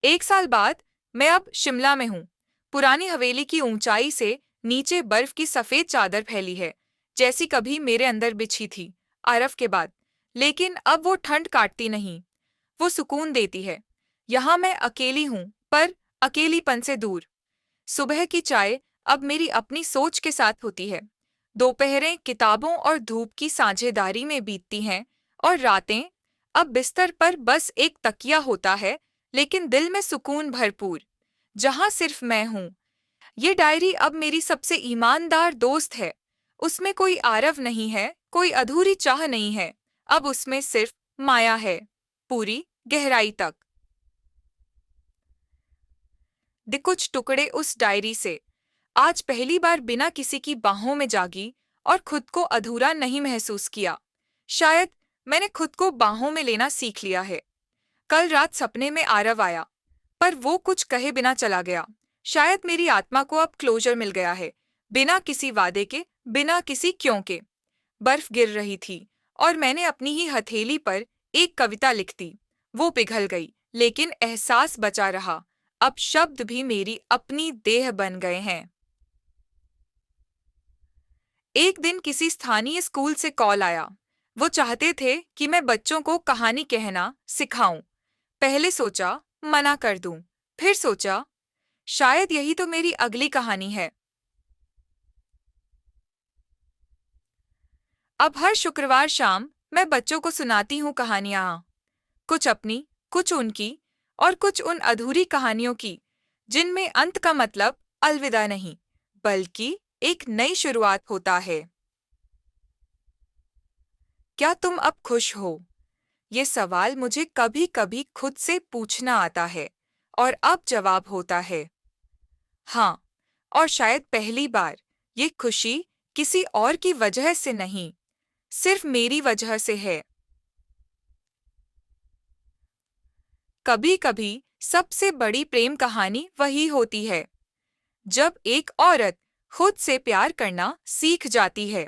एक साल बाद मैं अब शिमला में हूँ। पुरानी हवेली की ऊंचाई से नीचे बर्फ की सफेद चादर फैली है, जैसी कभी मेरे अंदर बिछी थी आरव के बाद। लेकिन अब वो ठंड काटती नहीं, वो सुकून देती है। यहाँ मैं अकेली हूँ, पर अकेलीपन से दूर। सुबह की चाय अब मेरी अपनी सोच के साथ होती है। दोपहरें किताबों और धूप की साझेदारी में बीतती हैं, और रातें अब बिस्तर पर बस एक तकिया होता है, लेकिन दिल में सुकून भरपूर, जहां सिर्फ मैं हूं। ये डायरी अब मेरी सबसे ईमानदार दोस्त है। उसमें कोई आरव नहीं है, कोई अधूरी चाह नहीं है। अब उसमें सिर्फ माया है, पूरी गहराई तक। कुछ टुकड़े उस डायरी से। आज पहली बार बिना किसी की बाहों में जागी और खुद को अधूरा नहीं महसूस किया। शायद मैंने खुद को बाहों में लेना सीख लिया है। कल रात सपने में आरव आया, पर वो कुछ कहे बिना चला गया। शायद मेरी आत्मा को अब क्लोजर मिल गया है, बिना किसी वादे के, बिना किसी क्यों के। बर्फ गिर रही थी, और मैंने अपनी ही हथेली पर एक कविता लिख दी। वो पिघल गई, लेकिन एहसास बचा रहा। अब शब्द भी मेरी अपनी देह बन गए हैं। एक दिन किसी स्थानीय स्कूल से कॉल आया। वो चाहते थे कि मैं बच्चों को कहानी कहना सिखाऊं। पहले सोचा मना कर दूं, फिर सोचा शायद यही तो मेरी अगली कहानी है। अब हर शुक्रवार शाम मैं बच्चों को सुनाती हूँ कहानियाँ, कुछ अपनी, कुछ उनकी, और कुछ उन अधूरी कहानियों की जिनमें अंत का मतलब अलविदा नहीं, बल्कि एक नई शुरुआत होता है। क्या तुम अब खुश हो? ये सवाल मुझे कभी कभी खुद से पूछना आता है, और अब जवाब होता है हाँ। और शायद पहली बार ये खुशी किसी और की वजह से नहीं, सिर्फ मेरी वजह से है। कभी कभी सबसे बड़ी प्रेम कहानी वही होती है, जब एक औरत खुद से प्यार करना सीख जाती है।